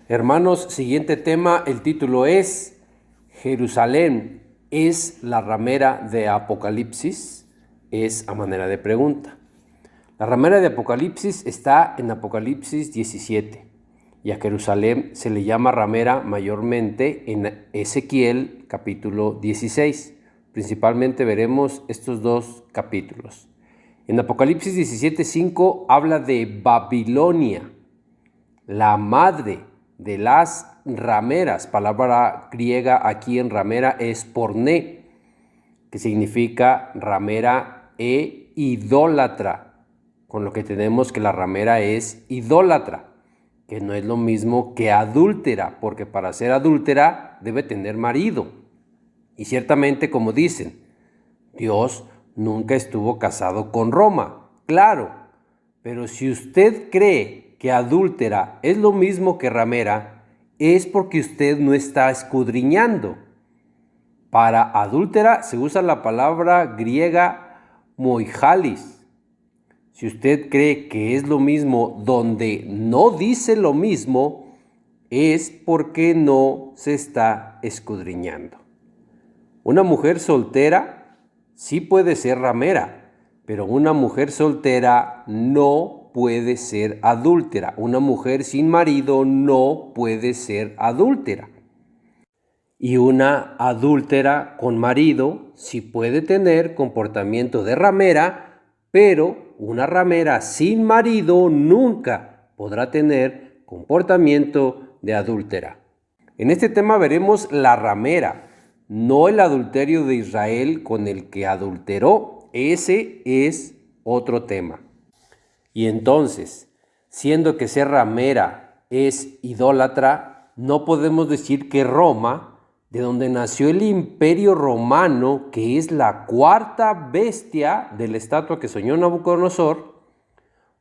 Hermanos, siguiente tema, el título es Jerusalén es la ramera de Apocalipsis, es a manera de pregunta. La ramera de Apocalipsis está en Apocalipsis 17 y a Jerusalén se le llama ramera mayormente en Ezequiel capítulo 16. Principalmente veremos estos dos capítulos. En Apocalipsis 17:5 habla de Babilonia, la madre de las rameras. Palabra griega aquí en ramera es porné, que significa ramera e idólatra, con lo que tenemos que la ramera es idólatra, que no es lo mismo que adúltera, porque para ser adúltera debe tener marido. Y ciertamente, como dicen, Dios nunca estuvo casado con Roma, claro, pero si usted cree que adúltera es lo mismo que ramera, es porque usted no está escudriñando. Para adúltera se usa la palabra griega moijalis. Si usted cree que es lo mismo donde no dice lo mismo, es porque no se está escudriñando. Una mujer soltera sí puede ser ramera, pero una mujer soltera no puede ser adúltera. Una mujer sin marido no puede ser adúltera. Y una adúltera con marido sí puede tener comportamiento de ramera, pero una ramera sin marido nunca podrá tener comportamiento de adúltera. En este tema veremos la ramera, no el adulterio de Israel con el que adulteró. Ese es otro tema. Y entonces, siendo que ser ramera es idólatra, no podemos decir que Roma, de donde nació el imperio romano, que es la cuarta bestia de la estatua que soñó Nabucodonosor,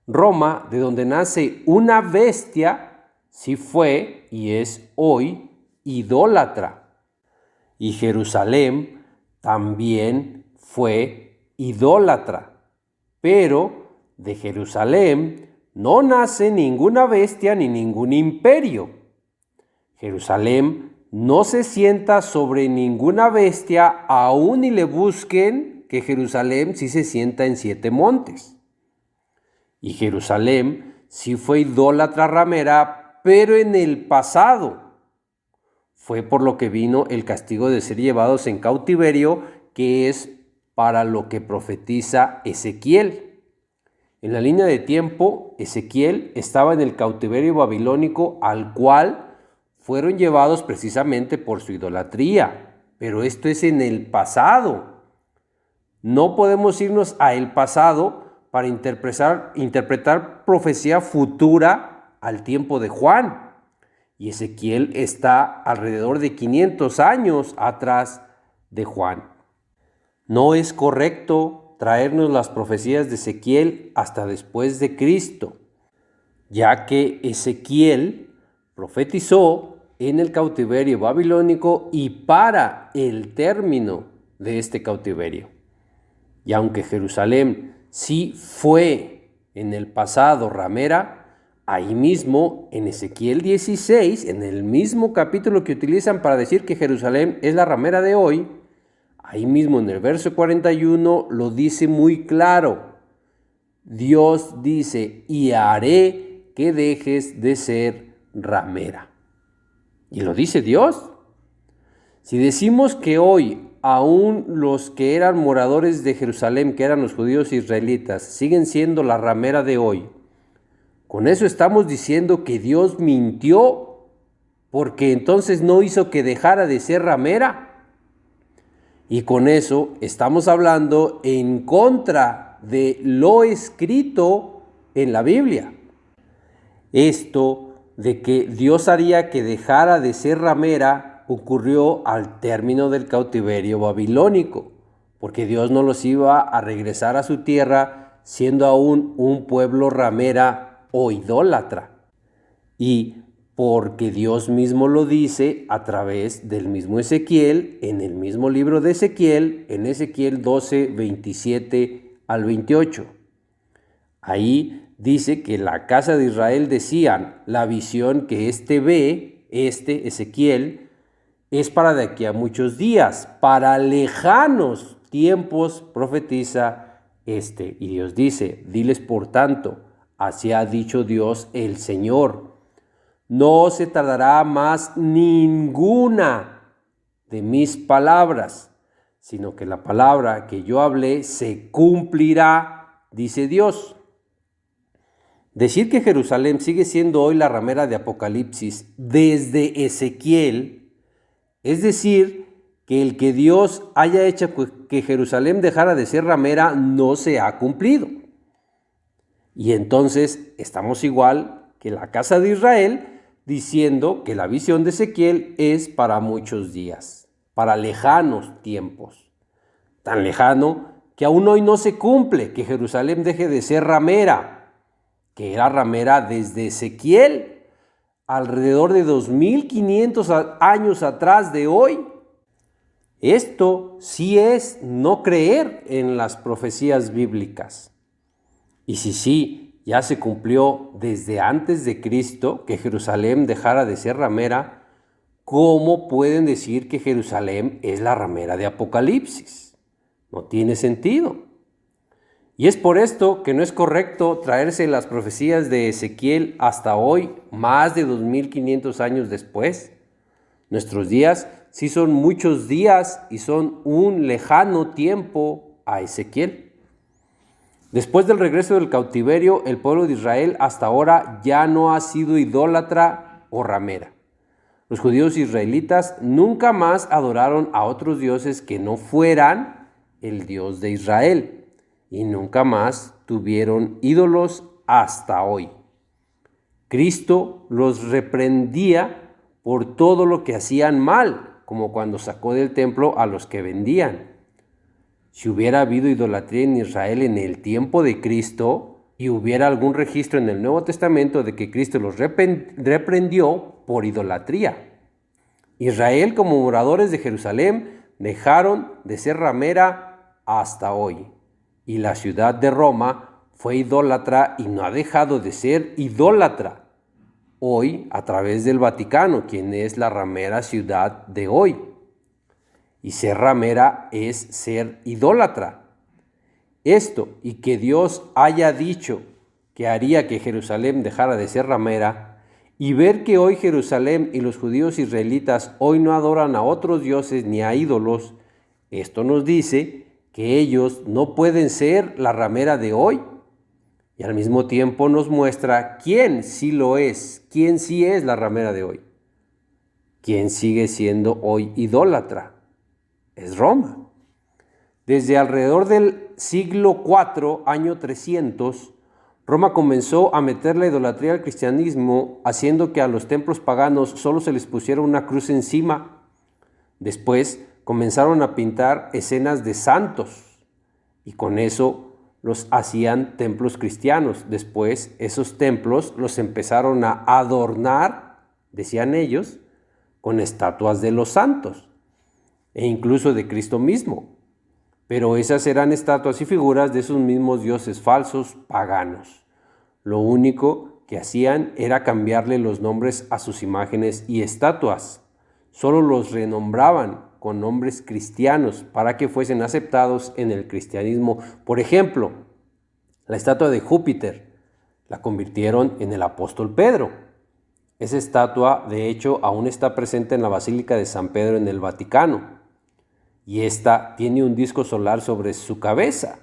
Roma, de donde nace una bestia, sí fue y es hoy idólatra. Y Jerusalén también fue idólatra. Pero de Jerusalén no nace ninguna bestia ni ningún imperio. Jerusalén no se sienta sobre ninguna bestia, aun y le busquen que Jerusalén sí se sienta en 7 montes. Y Jerusalén sí fue idólatra ramera, pero en el pasado. Fue por lo que vino el castigo de ser llevados en cautiverio, que es para lo que profetiza Ezequiel. En la línea de tiempo, Ezequiel estaba en el cautiverio babilónico al cual fueron llevados precisamente por su idolatría. Pero esto es en el pasado. No podemos irnos a el pasado para interpretar profecía futura al tiempo de Juan. Y Ezequiel está alrededor de 500 años atrás de Juan. No es correcto traernos las profecías de Ezequiel hasta después de Cristo, ya que Ezequiel profetizó en el cautiverio babilónico y para el término de este cautiverio. Y aunque Jerusalén sí fue en el pasado ramera, ahí mismo en Ezequiel 16, en el mismo capítulo que utilizan para decir que Jerusalén es la ramera de hoy, ahí mismo en el verso 41 lo dice muy claro. Dios dice, y haré que dejes de ser ramera. Y lo dice Dios. Si decimos que hoy aún los que eran moradores de Jerusalén, que eran los judíos israelitas, siguen siendo la ramera de hoy, con eso estamos diciendo que Dios mintió, porque entonces no hizo que dejara de ser ramera. Y con eso estamos hablando en contra de lo escrito en la Biblia. Esto de que Dios haría que dejara de ser ramera ocurrió al término del cautiverio babilónico, porque Dios no los iba a regresar a su tierra siendo aún un pueblo ramera o idólatra. Y porque Dios mismo lo dice a través del mismo Ezequiel, en el mismo libro de Ezequiel, en Ezequiel 12, 27 al 28. Ahí dice que la casa de Israel decían, la visión que ve, Ezequiel, es para de aquí a muchos días, para lejanos tiempos profetiza Y Dios dice, diles por tanto, así ha dicho Dios el Señor, no se tardará más ninguna de mis palabras, sino que la palabra que yo hablé se cumplirá, dice Dios. Decir que Jerusalén sigue siendo hoy la ramera de Apocalipsis desde Ezequiel, es decir, que el que Dios haya hecho que Jerusalén dejara de ser ramera no se ha cumplido. Y entonces estamos igual que la casa de Israel, diciendo que la visión de Ezequiel es para muchos días, para lejanos tiempos. Tan lejano que aún hoy no se cumple que Jerusalén deje de ser ramera, que era ramera desde Ezequiel, alrededor de 2500 años atrás de hoy. Esto sí es no creer en las profecías bíblicas. Y sí, ya se cumplió desde antes de Cristo que Jerusalén dejara de ser ramera, ¿cómo pueden decir que Jerusalén es la ramera de Apocalipsis? No tiene sentido. Y es por esto que no es correcto traerse las profecías de Ezequiel hasta hoy, más de 2500 años después. Nuestros días sí son muchos días y son un lejano tiempo a Ezequiel. Después del regreso del cautiverio, el pueblo de Israel hasta ahora ya no ha sido idólatra o ramera. Los judíos israelitas nunca más adoraron a otros dioses que no fueran el Dios de Israel y nunca más tuvieron ídolos hasta hoy. Cristo los reprendía por todo lo que hacían mal, como cuando sacó del templo a los que vendían. Si hubiera habido idolatría en Israel en el tiempo de Cristo y hubiera algún registro en el Nuevo Testamento de que Cristo los reprendió por idolatría. Israel, como moradores de Jerusalén, dejaron de ser ramera hasta hoy. Y la ciudad de Roma fue idólatra y no ha dejado de ser idólatra hoy a través del Vaticano, quien es la ramera ciudad de hoy. Y ser ramera es ser idólatra. Esto y que Dios haya dicho que haría que Jerusalén dejara de ser ramera, y ver que hoy Jerusalén y los judíos israelitas hoy no adoran a otros dioses ni a ídolos, esto nos dice que ellos no pueden ser la ramera de hoy, y al mismo tiempo nos muestra quién sí lo es, quién sí es la ramera de hoy, quién sigue siendo hoy idólatra. Es Roma. Desde alrededor del siglo IV, año 300, Roma comenzó a meter la idolatría al cristianismo, haciendo que a los templos paganos solo se les pusiera una cruz encima. Después comenzaron a pintar escenas de santos y con eso los hacían templos cristianos. Después esos templos los empezaron a adornar, decían ellos, con estatuas de los santos e incluso de Cristo mismo. Pero esas eran estatuas y figuras de esos mismos dioses falsos paganos. Lo único que hacían era cambiarle los nombres a sus imágenes y estatuas. Solo los renombraban con nombres cristianos para que fuesen aceptados en el cristianismo. Por ejemplo, la estatua de Júpiter la convirtieron en el apóstol Pedro. Esa estatua, de hecho, aún está presente en la Basílica de San Pedro en el Vaticano. Y esta tiene un disco solar sobre su cabeza.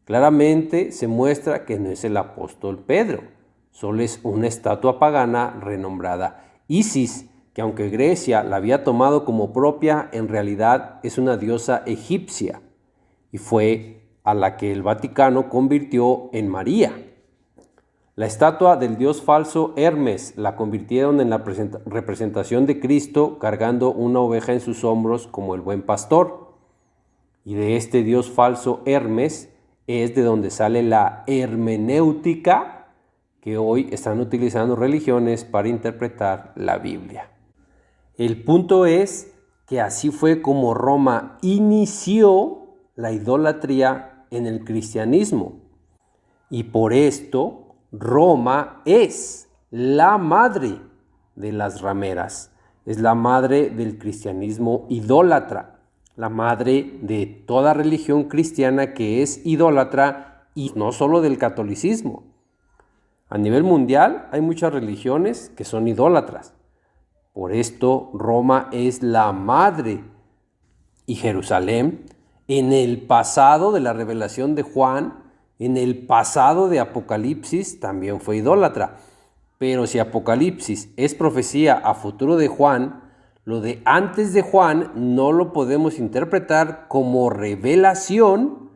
Claramente se muestra que no es el apóstol Pedro, solo es una estatua pagana renombrada Isis, que aunque Grecia la había tomado como propia, en realidad es una diosa egipcia y fue a la que el Vaticano convirtió en María. La estatua del dios falso Hermes la convirtieron en la representación de Cristo cargando una oveja en sus hombros como el buen pastor. Y de este dios falso Hermes es de donde sale la hermenéutica que hoy están utilizando religiones para interpretar la Biblia. El punto es que así fue como Roma inició la idolatría en el cristianismo. Y por esto Roma es la madre de las rameras, es la madre del cristianismo idólatra, la madre de toda religión cristiana que es idólatra y no solo del catolicismo. A nivel mundial hay muchas religiones que son idólatras. Por esto Roma es la madre y Jerusalén en el pasado de la revelación de Juan, en el pasado de Apocalipsis también fue idólatra. Pero si Apocalipsis es profecía a futuro de Juan, lo de antes de Juan no lo podemos interpretar como revelación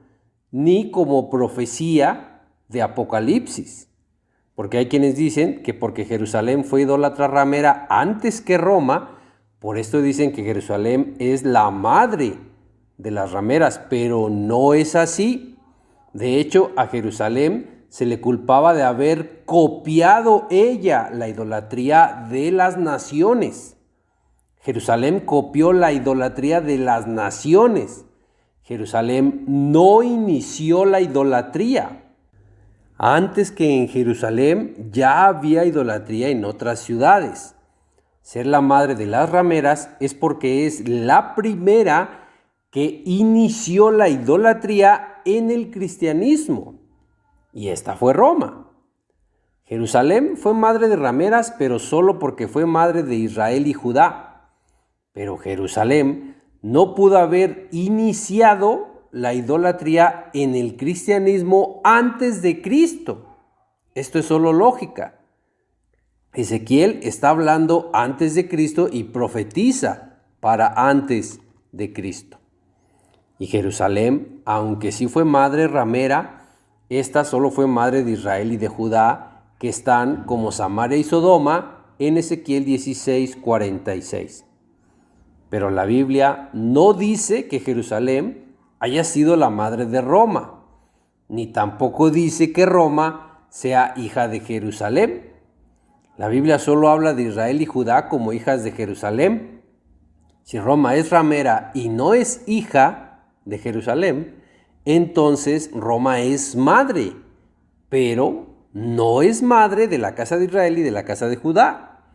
ni como profecía de Apocalipsis. Porque hay quienes dicen que porque Jerusalén fue idólatra ramera antes que Roma, por esto dicen que Jerusalén es la madre de las rameras, pero no es así. De hecho, a Jerusalén se le culpaba de haber copiado ella la idolatría de las naciones. Jerusalén copió la idolatría de las naciones. Jerusalén no inició la idolatría. Antes que en Jerusalén ya había idolatría en otras ciudades. Ser la madre de las rameras es porque es la primera que inició la idolatría en el cristianismo. Y esta fue Roma. Jerusalén fue madre de rameras, pero solo porque fue madre de Israel y Judá. Pero Jerusalén no pudo haber iniciado la idolatría en el cristianismo antes de Cristo. Esto es solo lógica. Ezequiel está hablando antes de Cristo y profetiza para antes de Cristo. Y Jerusalén, aunque sí fue madre ramera, esta solo fue madre de Israel y de Judá, que están como Samaria y Sodoma en Ezequiel 16:46. Pero la Biblia no dice que Jerusalén haya sido la madre de Roma, ni tampoco dice que Roma sea hija de Jerusalén. La Biblia solo habla de Israel y Judá como hijas de Jerusalén. Si Roma es ramera y no es hija de Jerusalén, entonces Roma es madre, pero no es madre de la casa de Israel y de la casa de Judá.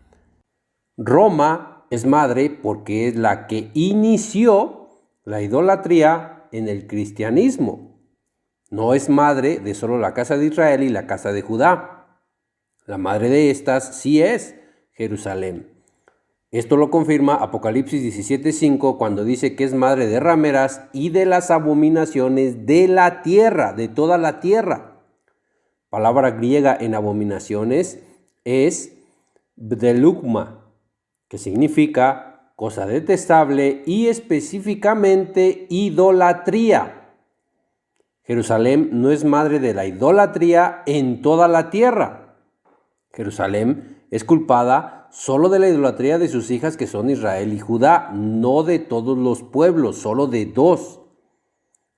Roma es madre porque es la que inició la idolatría en el cristianismo. No es madre de solo la casa de Israel y la casa de Judá. La madre de estas sí es Jerusalén. Esto lo confirma Apocalipsis 17:5 cuando dice que es madre de rameras y de las abominaciones de la tierra, de toda la tierra. Palabra griega en abominaciones es bdelugma, que significa cosa detestable y específicamente idolatría. Jerusalén no es madre de la idolatría en toda la tierra. Jerusalén es culpada solo de la idolatría de sus hijas que son Israel y Judá, no de todos los pueblos, solo de dos.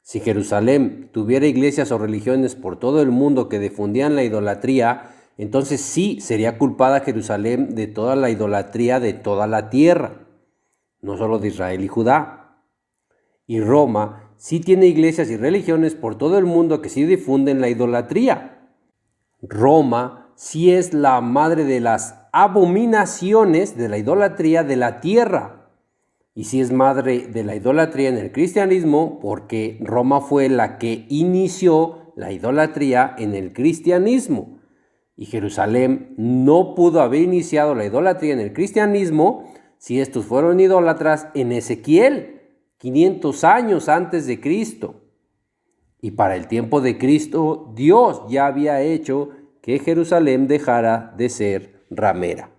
Si Jerusalén tuviera iglesias o religiones por todo el mundo que difundían la idolatría, entonces sí sería culpada Jerusalén de toda la idolatría de toda la tierra, no solo de Israel y Judá. Y Roma sí tiene iglesias y religiones por todo el mundo que sí difunden la idolatría. Roma sí es la madre de las abominaciones de la idolatría de la tierra. Y sí es madre de la idolatría en el cristianismo porque Roma fue la que inició la idolatría en el cristianismo. Y Jerusalén no pudo haber iniciado la idolatría en el cristianismo si estos fueron idólatras en Ezequiel, 500 años antes de Cristo. Y para el tiempo de Cristo, Dios ya había hecho que Jerusalén dejara de ser ramera.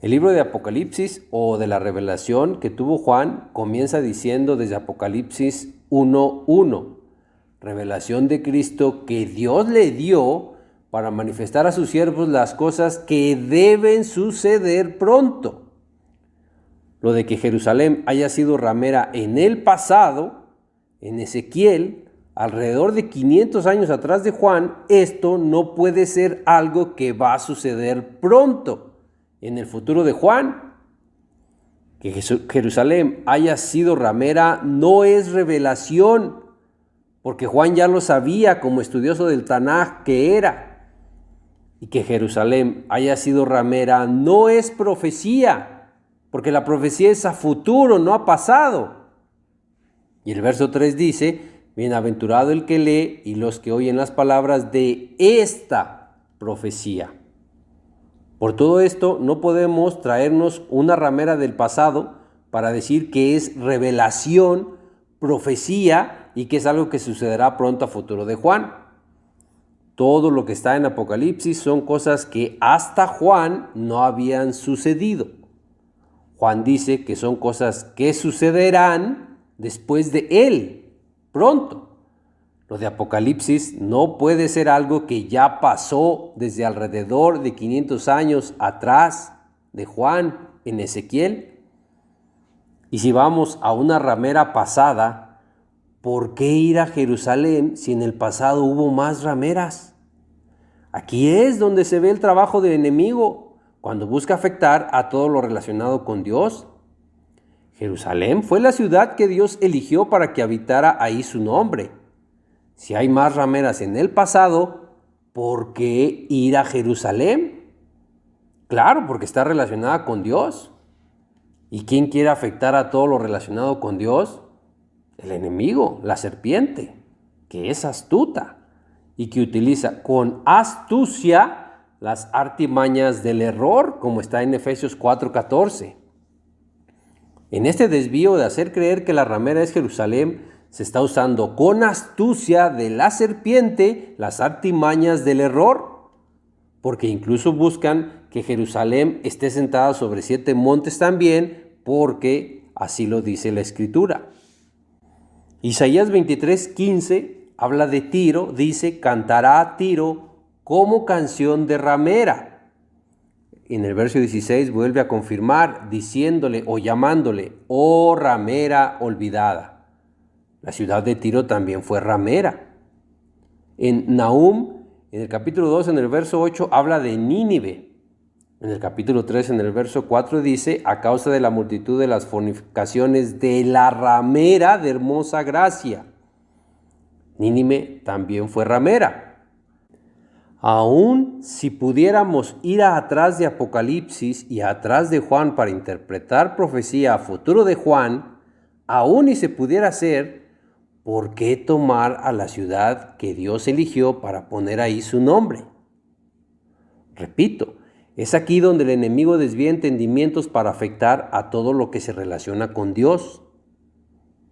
El libro de Apocalipsis o de la revelación que tuvo Juan comienza diciendo desde Apocalipsis 1:1, revelación de Cristo que Dios le dio para manifestar a sus siervos las cosas que deben suceder pronto. Lo de que Jerusalén haya sido ramera en el pasado, en Ezequiel, alrededor de 500 años atrás de Juan, esto no puede ser algo que va a suceder pronto, en el futuro de Juan. Que Jerusalén haya sido ramera no es revelación, porque Juan ya lo sabía como estudioso del Tanaj que era. y que Jerusalén haya sido ramera no es profecía, porque la profecía es a futuro, no a pasado. Y el verso 3 dice, bienaventurado el que lee y los que oyen las palabras de esta profecía. Por todo esto, no podemos traernos una ramera del pasado para decir que es revelación, profecía y que es algo que sucederá pronto a futuro de Juan. Todo lo que está en Apocalipsis son cosas que hasta Juan no habían sucedido. Juan dice que son cosas que sucederán después de él, pronto. Lo de Apocalipsis no puede ser algo que ya pasó desde alrededor de 500 años atrás de Juan en Ezequiel. Y si vamos a una ramera pasada, ¿por qué ir a Jerusalén si en el pasado hubo más rameras? Aquí es donde se ve el trabajo del enemigo, cuando busca afectar a todo lo relacionado con Dios. Jerusalén fue la ciudad que Dios eligió para que habitara ahí su nombre. Si hay más rameras en el pasado, ¿por qué ir a Jerusalén? Claro, porque está relacionada con Dios. ¿Y quién quiere afectar a todo lo relacionado con Dios? El enemigo, la serpiente, que es astuta y que utiliza con astucia las artimañas del error, como está en Efesios 4:14. En este desvío de hacer creer que la ramera es Jerusalén, se está usando con astucia de la serpiente las artimañas del error, porque incluso buscan que Jerusalén esté sentada sobre 7 montes también, porque así lo dice la Escritura. Isaías 23:15 habla de Tiro, dice, cantará a Tiro como canción de ramera. En el verso 16 vuelve a confirmar diciéndole o llamándole, oh ramera olvidada. La ciudad de Tiro también fue ramera. En Nahum, en el capítulo 2, en el verso 8, habla de Nínive. En el capítulo 3, en el verso 4, dice, a causa de la multitud de las fornicaciones de la ramera de hermosa gracia. Nínive también fue ramera. Aún si pudiéramos ir atrás de Apocalipsis y atrás de Juan para interpretar profecía a futuro de Juan, aún y se pudiera hacer, ¿por qué tomar a la ciudad que Dios eligió para poner ahí su nombre? Repito, es aquí donde el enemigo desvía entendimientos para afectar a todo lo que se relaciona con Dios.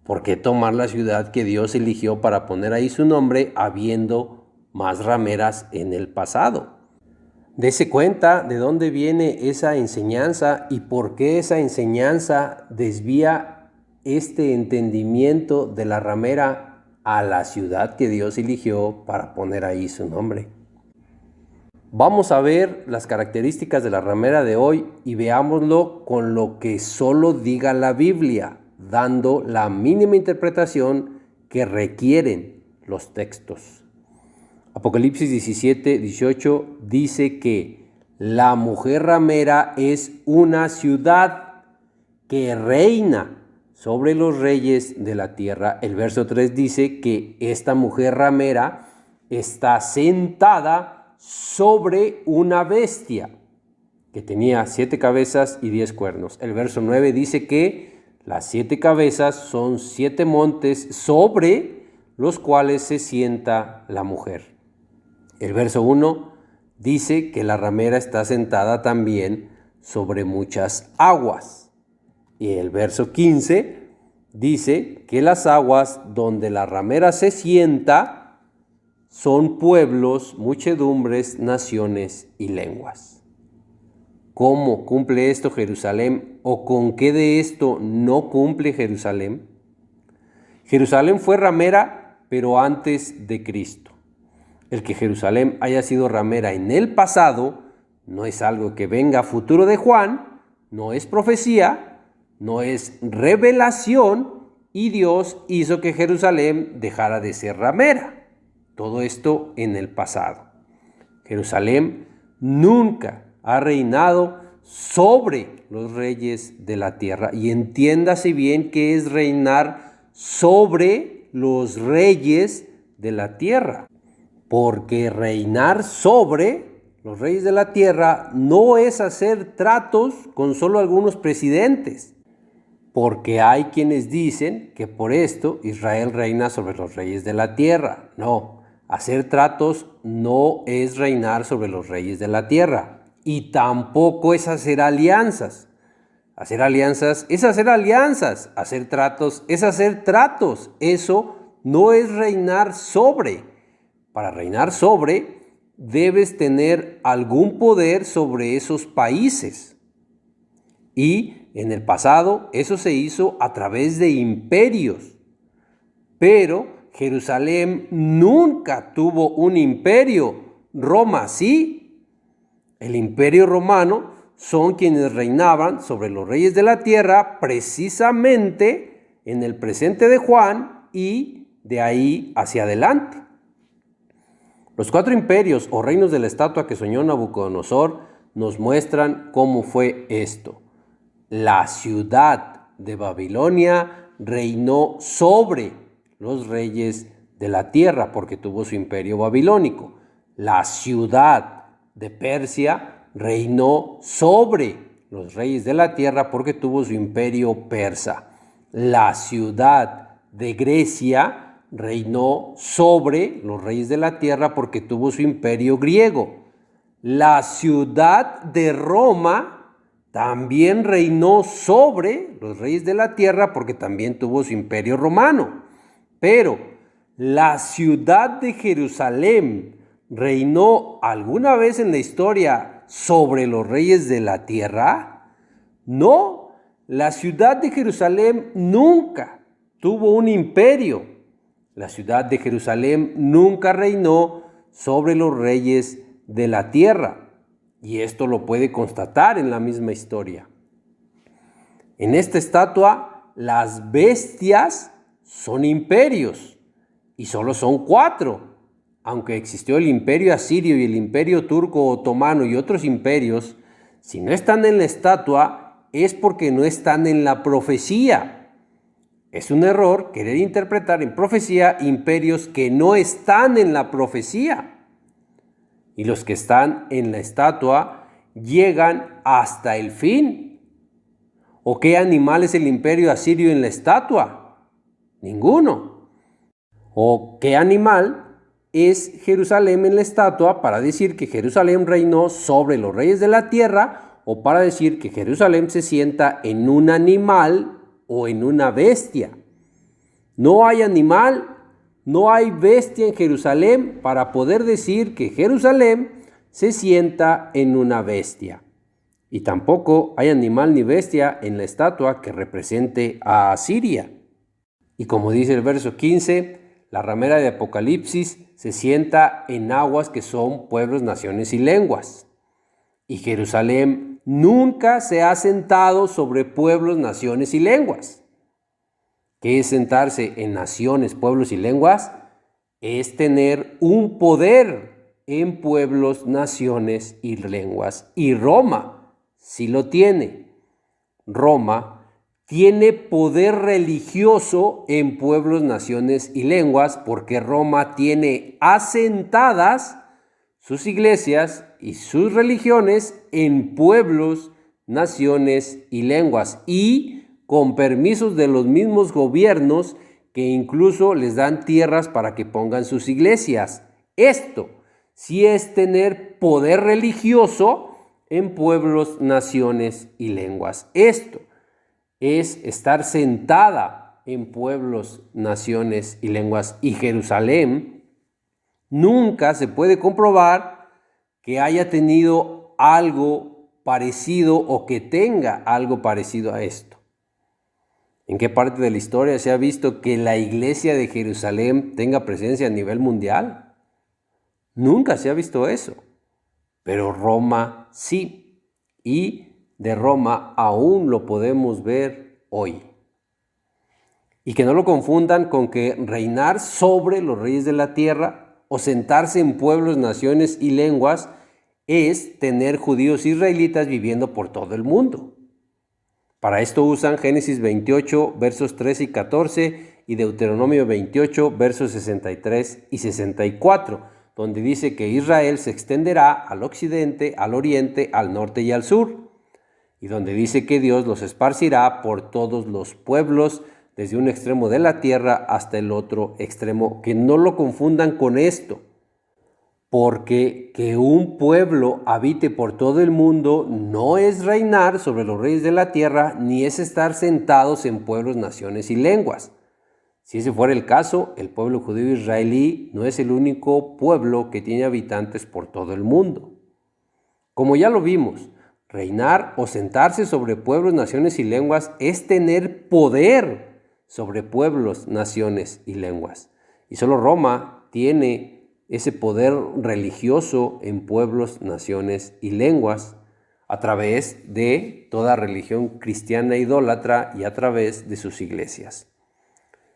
¿Por qué tomar la ciudad que Dios eligió para poner ahí su nombre habiendo más rameras en el pasado? Dese cuenta de dónde viene esa enseñanza y por qué esa enseñanza desvía este entendimiento de la ramera a la ciudad que Dios eligió para poner ahí su nombre. Vamos a ver las características de la ramera de hoy y veámoslo con lo que solo diga la Biblia, dando la mínima interpretación que requieren los textos. Apocalipsis 17:18 dice que la mujer ramera es una ciudad que reina sobre los reyes de la tierra. El verso 3 dice que esta mujer ramera está sentada sobre una bestia que tenía 7 cabezas y 10 cuernos. El verso 9 dice que las 7 cabezas son 7 montes sobre los cuales se sienta la mujer. El verso 1 dice que la ramera está sentada también sobre muchas aguas. Y el verso 15 dice que las aguas donde la ramera se sienta son pueblos, muchedumbres, naciones y lenguas. ¿Cómo cumple esto Jerusalén? ¿O con qué de esto no cumple Jerusalén? Jerusalén fue ramera, pero antes de Cristo. El que Jerusalén haya sido ramera en el pasado no es algo que venga a futuro de Juan, no es profecía, no es revelación, y Dios hizo que Jerusalén dejara de ser ramera. Todo esto en el pasado. Jerusalén nunca ha reinado sobre los reyes de la tierra. Y entiéndase bien qué es reinar sobre los reyes de la tierra. Porque reinar sobre los reyes de la tierra no es hacer tratos con solo algunos presidentes, porque hay quienes dicen que por esto Israel reina sobre los reyes de la tierra. No, hacer tratos no es reinar sobre los reyes de la tierra, y tampoco es hacer alianzas. Hacer alianzas es hacer alianzas, hacer tratos es hacer tratos. Eso no es reinar sobre. Para reinar sobre, debes tener algún poder sobre esos países. Y en el pasado eso se hizo a través de imperios. Pero Jerusalén nunca tuvo un imperio. Roma sí. El imperio romano son quienes reinaban sobre los reyes de la tierra precisamente en el presente de Juan y de ahí hacia adelante. Los 4 imperios o reinos de la estatua que soñó Nabucodonosor nos muestran cómo fue esto. La ciudad de Babilonia reinó sobre los reyes de la tierra porque tuvo su imperio babilónico. La ciudad de Persia reinó sobre los reyes de la tierra porque tuvo su imperio persa. La ciudad de Grecia reinó sobre los reyes de la tierra porque tuvo su imperio griego. La ciudad de Roma también reinó sobre los reyes de la tierra porque también tuvo su imperio romano. Pero la ciudad de Jerusalén reinó alguna vez en la historia sobre los reyes de la tierra. No, la ciudad de Jerusalén nunca tuvo un imperio. La ciudad de Jerusalén nunca reinó sobre los reyes de la tierra, y esto lo puede constatar en la misma historia. En esta estatua, las bestias son imperios, y solo son 4. Aunque existió el imperio asirio y el imperio turco otomano y otros imperios, si no están en la estatua es porque no están en la profecía. Es un error querer interpretar en profecía imperios que no están en la profecía. Y los que están en la estatua llegan hasta el fin. ¿O qué animal es el imperio asirio en la estatua? Ninguno. ¿O qué animal es Jerusalén en la estatua para decir que Jerusalén reinó sobre los reyes de la tierra o para decir que Jerusalén se sienta en un animal o en una bestia? No hay animal, no hay bestia en Jerusalén para poder decir que Jerusalén se sienta en una bestia. Y tampoco hay animal ni bestia en la estatua que represente a Asiria. Y como dice el verso 15, la ramera de Apocalipsis se sienta en aguas que son pueblos, naciones y lenguas. Y Jerusalén nunca se ha sentado sobre pueblos, naciones y lenguas. ¿Qué es sentarse en naciones, pueblos y lenguas? Es tener un poder en pueblos, naciones y lenguas. Y Roma sí lo tiene. Roma tiene poder religioso en pueblos, naciones y lenguas porque Roma tiene asentadas sus iglesias y sus religiones en pueblos, naciones y lenguas, y con permisos de los mismos gobiernos que incluso les dan tierras para que pongan sus iglesias. Esto sí es tener poder religioso en pueblos, naciones y lenguas. Esto es estar sentada en pueblos, naciones y lenguas. Y Jerusalén nunca se puede comprobar que haya tenido algo parecido o que tenga algo parecido a esto. ¿En qué parte de la historia se ha visto que la iglesia de Jerusalén tenga presencia a nivel mundial? Nunca se ha visto eso. Pero Roma sí. Y de Roma aún lo podemos ver hoy. Y que no lo confundan con que reinar sobre los reyes de la tierra o sentarse en pueblos, naciones y lenguas es tener judíos israelitas viviendo por todo el mundo. Para esto usan Génesis 28, versos 13 y 14 y Deuteronomio 28, versos 63 y 64, donde dice que Israel se extenderá al occidente, al oriente, al norte y al sur, y donde dice que Dios los esparcirá por todos los pueblos, desde un extremo de la tierra hasta el otro extremo. Que no lo confundan con esto, porque que un pueblo habite por todo el mundo no es reinar sobre los reyes de la tierra, ni es estar sentados en pueblos, naciones y lenguas. Si ese fuera el caso, el pueblo judío israelí no es el único pueblo que tiene habitantes por todo el mundo. Como ya lo vimos, reinar o sentarse sobre pueblos, naciones y lenguas es tener poder sobre pueblos, naciones y lenguas. Y solo Roma tiene ese poder religioso en pueblos, naciones y lenguas a través de toda religión cristiana idólatra y a través de sus iglesias.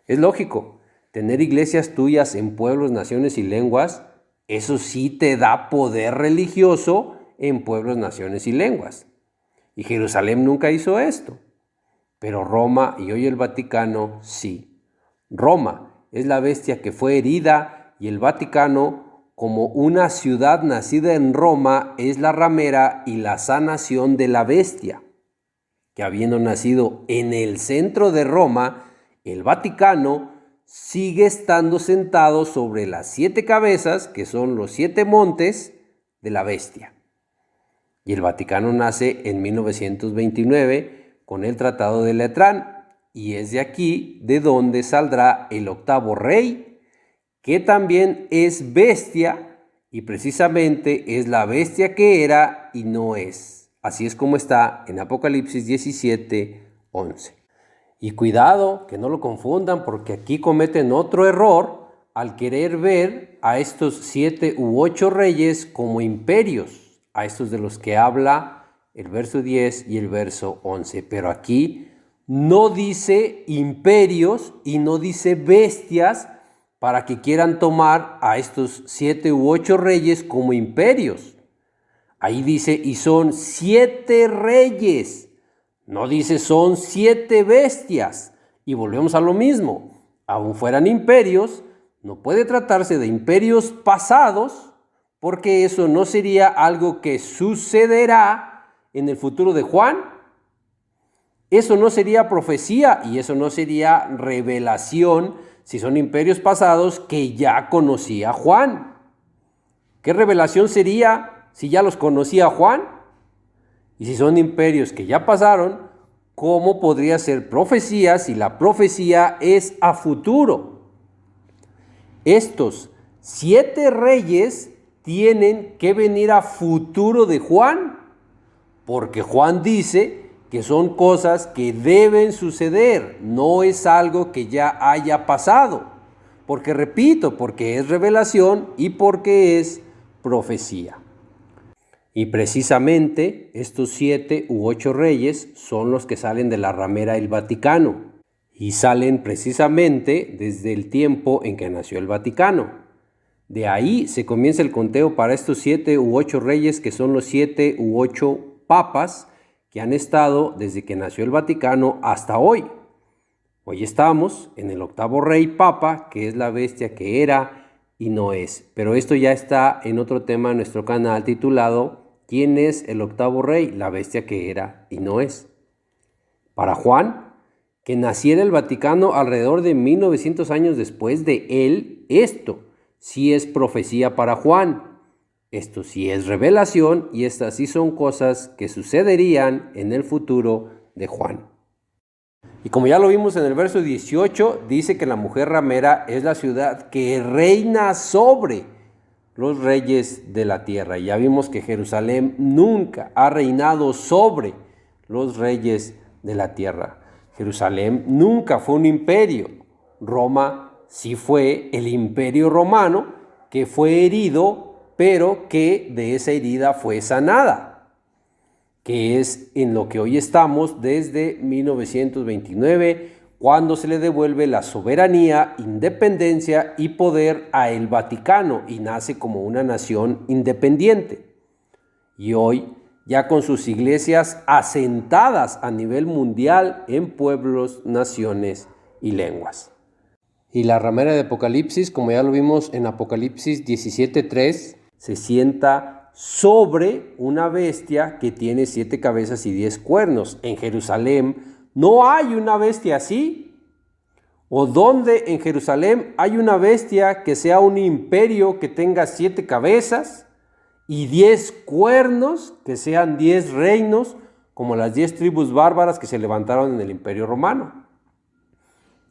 Es lógico, tener iglesias tuyas en pueblos, naciones y lenguas, eso sí te da poder religioso en pueblos, naciones y lenguas. Y Jerusalén nunca hizo esto, pero Roma y hoy el Vaticano sí. Roma es la bestia que fue herida y el Vaticano, como una ciudad nacida en Roma, es la ramera y la sanación de la bestia, que habiendo nacido en el centro de Roma, el Vaticano sigue estando sentado sobre las 7 cabezas, que son los 7 montes de la bestia. Y el Vaticano nace en 1929 con el Tratado de Letrán, y es de aquí de donde saldrá el 8º rey, que también es bestia, y precisamente es la bestia que era y no es. Así es como está en Apocalipsis 17:11. Y cuidado, que no lo confundan, porque aquí cometen otro error al querer ver a estos 7 u 8 reyes como imperios, a estos de los que habla el verso 10 y el verso 11. Pero aquí no dice imperios y no dice bestias para que quieran tomar a estos 7 u 8 reyes como imperios. Ahí dice, y son 7 reyes. No dice son 7 bestias. Y volvemos a lo mismo. Aun fueran imperios, no puede tratarse de imperios pasados, porque eso no sería algo que sucederá en el futuro de Juan. Eso no sería profecía y eso no sería revelación si son imperios pasados que ya conocía Juan. ¿Qué revelación sería si ya los conocía Juan? Y si son imperios que ya pasaron, ¿cómo podría ser profecía si la profecía es a futuro? Estos 7 reyes tienen que venir a futuro de Juan, porque Juan dice que son cosas que deben suceder, no es algo que ya haya pasado. Porque repito, porque es revelación y porque es profecía. Y precisamente estos 7 u 8 reyes son los que salen de la ramera del Vaticano. Y salen precisamente desde el tiempo en que nació el Vaticano. De ahí se comienza el conteo para estos 7 u 8 reyes, que son los 7 u 8 papas que han estado desde que nació el Vaticano hasta hoy. Hoy estamos en el 8º rey papa, que es la bestia que era y no es. Pero esto ya está en otro tema en nuestro canal titulado ¿Quién es el 8º rey? La bestia que era y no es. Para Juan, que naciera el Vaticano alrededor de 1900 años después de él, esto sí es profecía para Juan. Esto sí es revelación y estas sí son cosas que sucederían en el futuro de Juan. Y como ya lo vimos en el verso 18, dice que la mujer ramera es la ciudad que reina sobre los reyes de la tierra. Y ya vimos que Jerusalén nunca ha reinado sobre los reyes de la tierra. Jerusalén nunca fue un imperio. Roma sí fue el imperio romano que fue herido, pero que de esa herida fue sanada, que es en lo que hoy estamos desde 1929, cuando se le devuelve la soberanía, independencia y poder a el Vaticano y nace como una nación independiente. Y hoy, ya con sus iglesias asentadas a nivel mundial en pueblos, naciones y lenguas. Y la ramera de Apocalipsis, como ya lo vimos en Apocalipsis 17:3, se sienta sobre una bestia que tiene 7 cabezas y 10 cuernos. En Jerusalén no hay una bestia así. ¿O dónde en Jerusalén hay una bestia que sea un imperio que tenga 7 cabezas y 10 cuernos, que sean 10 reinos, como las 10 tribus bárbaras que se levantaron en el imperio romano?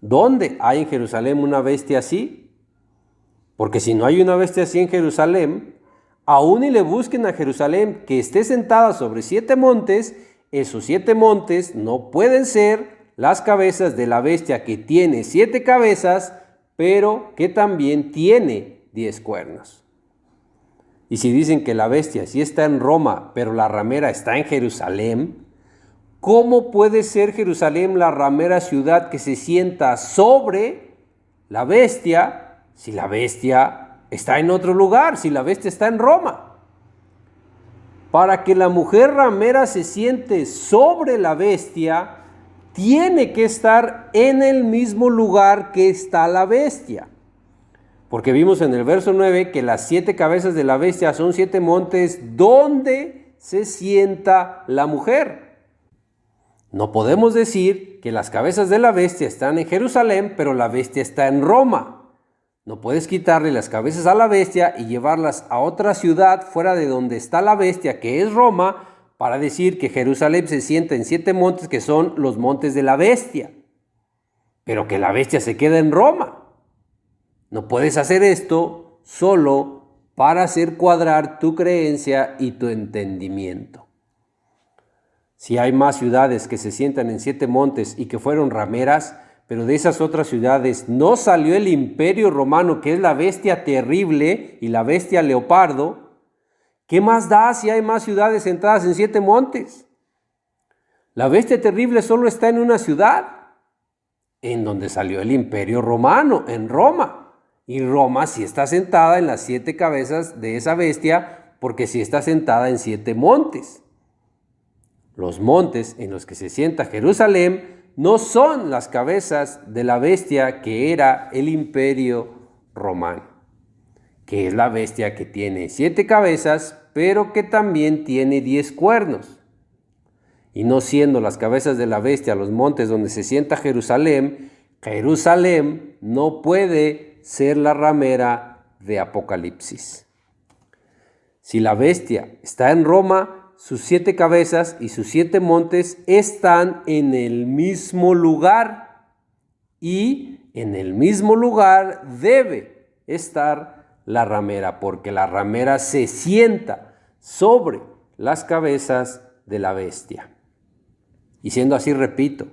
¿Dónde hay en Jerusalén una bestia así? Porque si no hay una bestia así en Jerusalén, aún y le busquen a Jerusalén que esté sentada sobre 7 montes, esos 7 montes no pueden ser las cabezas de la bestia que tiene 7 cabezas, pero que también tiene 10 cuernos. Y si dicen que la bestia sí está en Roma, pero la ramera está en Jerusalén, ¿cómo puede ser Jerusalén la ramera ciudad que se sienta sobre la bestia si la bestia está en otro lugar, si la bestia está en Roma? Para que la mujer ramera se siente sobre la bestia, tiene que estar en el mismo lugar que está la bestia. Porque vimos en el verso 9 que las 7 cabezas de la bestia son 7 montes donde se sienta la mujer. No podemos decir que las cabezas de la bestia están en Jerusalén, pero la bestia está en Roma. No puedes quitarle las cabezas a la bestia y llevarlas a otra ciudad fuera de donde está la bestia, que es Roma, para decir que Jerusalén se sienta en 7 montes que son los montes de la bestia, pero que la bestia se queda en Roma. No puedes hacer esto solo para hacer cuadrar tu creencia y tu entendimiento. Si hay más ciudades que se sientan en 7 montes y que fueron rameras, pero de esas otras ciudades no salió el imperio romano, que es la bestia terrible y la bestia leopardo, ¿qué más da si hay más ciudades sentadas en 7 montes? La bestia terrible solo está en una ciudad, en donde salió el imperio romano, en Roma. Y Roma sí está sentada en las 7 cabezas de esa bestia, porque sí está sentada en 7 montes. Los montes en los que se sienta Jerusalén no son las cabezas de la bestia que era el imperio romano, que es la bestia que tiene 7 cabezas, pero que también tiene 10 cuernos. Y no siendo las cabezas de la bestia los montes donde se sienta Jerusalén, Jerusalén no puede ser la ramera de Apocalipsis. Si la bestia está en Roma, sus 7 cabezas y sus 7 montes están en el mismo lugar, y en el mismo lugar debe estar la ramera, porque la ramera se sienta sobre las cabezas de la bestia. Y siendo así, repito,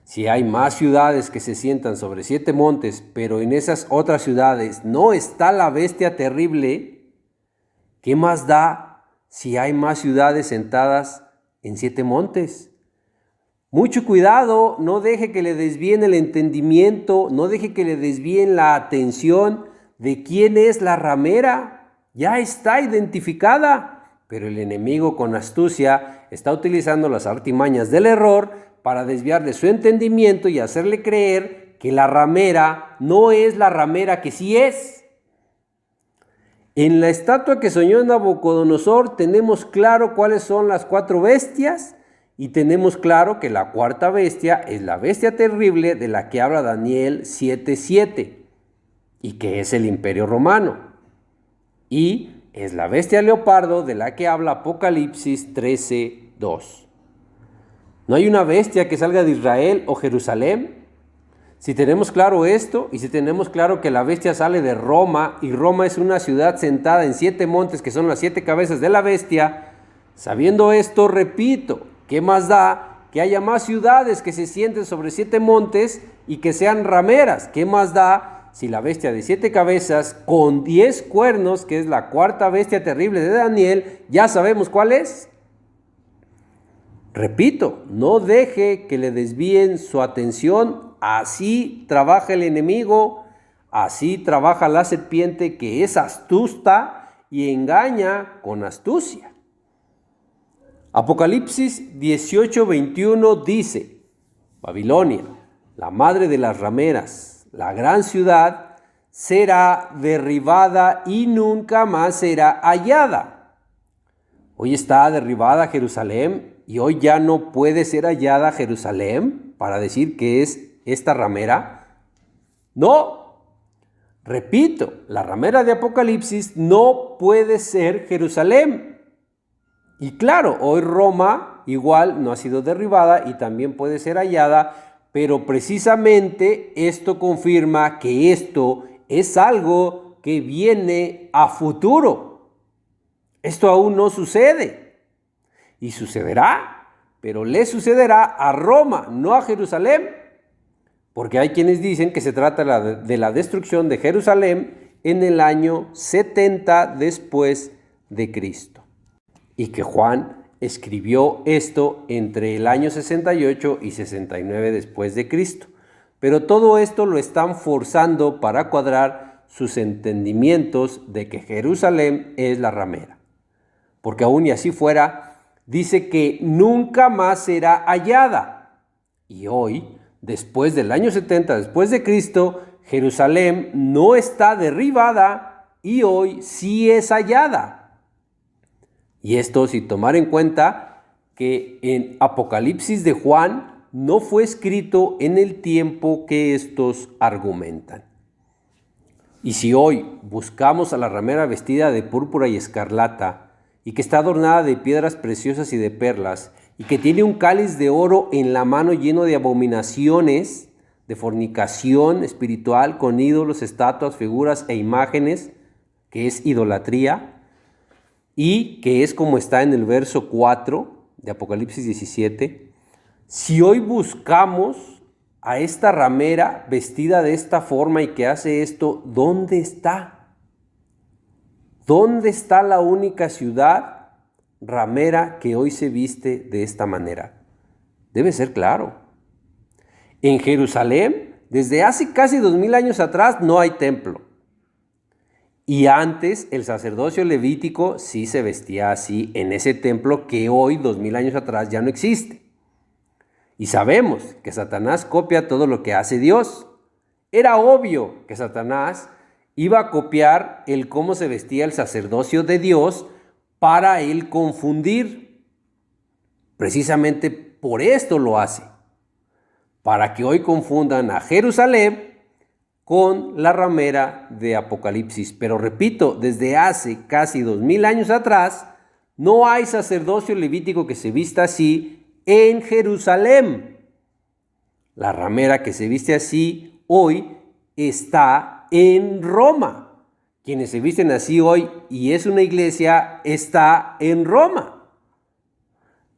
si hay más ciudades que se sientan sobre 7 montes, pero en esas otras ciudades no está la bestia terrible, ¿qué más da si hay más ciudades sentadas en 7 montes? Mucho cuidado, no deje que le desvíen el entendimiento, no deje que le desvíen la atención de quién es la ramera. Ya está identificada, pero el enemigo con astucia está utilizando las artimañas del error para desviarle su entendimiento y hacerle creer que la ramera no es la ramera que sí es. En la estatua que soñó Nabucodonosor tenemos claro cuáles son las 4 bestias, y tenemos claro que la 4ª bestia es la bestia terrible de la que habla Daniel 7:7 y que es el imperio romano, y es la bestia leopardo de la que habla Apocalipsis 13:2. ¿No hay una bestia que salga de Israel o Jerusalén? Si tenemos claro esto, y si tenemos claro que la bestia sale de Roma, y Roma es una ciudad sentada en 7 montes que son las 7 cabezas de la bestia, sabiendo esto, repito, ¿qué más da que haya más ciudades que se sienten sobre 7 montes y que sean rameras? ¿Qué más da si la bestia de 7 cabezas con 10 cuernos, que es la 4ª bestia terrible de Daniel, ya sabemos cuál es? Repito, no deje que le desvíen su atención. Así trabaja el enemigo, así trabaja la serpiente, que es astuta y engaña con astucia. Apocalipsis 18:21 dice: Babilonia, la madre de las rameras, la gran ciudad, será derribada y nunca más será hallada. Hoy está derribada Jerusalén y hoy ya no puede ser hallada Jerusalén para decir que es esta ramera. No, repito, la ramera de Apocalipsis no puede ser Jerusalén. Y claro, hoy Roma igual no ha sido derribada y también puede ser hallada, pero precisamente esto confirma que esto es algo que viene a futuro. Esto aún no sucede. Y sucederá, pero le sucederá a Roma, no a Jerusalén. Porque hay quienes dicen que se trata de la destrucción de Jerusalén en el año 70 después de Cristo. Y que Juan escribió esto entre el año 68 y 69 después de Cristo. Pero todo esto lo están forzando para cuadrar sus entendimientos de que Jerusalén es la ramera. Porque aún y así fuera, dice que nunca más será hallada. Y hoy, después del año 70 después de Cristo, Jerusalén no está derribada y hoy sí es hallada. Y esto sin tomar en cuenta que en Apocalipsis de Juan no fue escrito en el tiempo que estos argumentan. Y si hoy buscamos a la ramera vestida de púrpura y escarlata, y que está adornada de piedras preciosas y de perlas, y que tiene un cáliz de oro en la mano lleno de abominaciones, de fornicación espiritual con ídolos, estatuas, figuras e imágenes, que es idolatría, y que es como está en el verso 4 de Apocalipsis 17, si hoy buscamos a esta ramera vestida de esta forma y que hace esto, ¿dónde está? ¿Dónde está la única ciudad ramera que hoy se viste de esta manera? Debe ser claro. En Jerusalén, desde hace casi 2000 años atrás, no hay templo. Y antes el sacerdocio levítico sí se vestía así en ese templo que hoy, 2000 años atrás, ya no existe. Y sabemos que Satanás copia todo lo que hace Dios. Era obvio que Satanás iba a copiar el cómo se vestía el sacerdocio de Dios para él confundir. Precisamente por esto lo hace. Para que hoy confundan a Jerusalén con la ramera de Apocalipsis. Pero repito, desde hace casi 2000 años atrás, no hay sacerdocio levítico que se vista así en Jerusalén. La ramera que se viste así hoy está en Roma. Quienes se visten así hoy y es una iglesia está en Roma.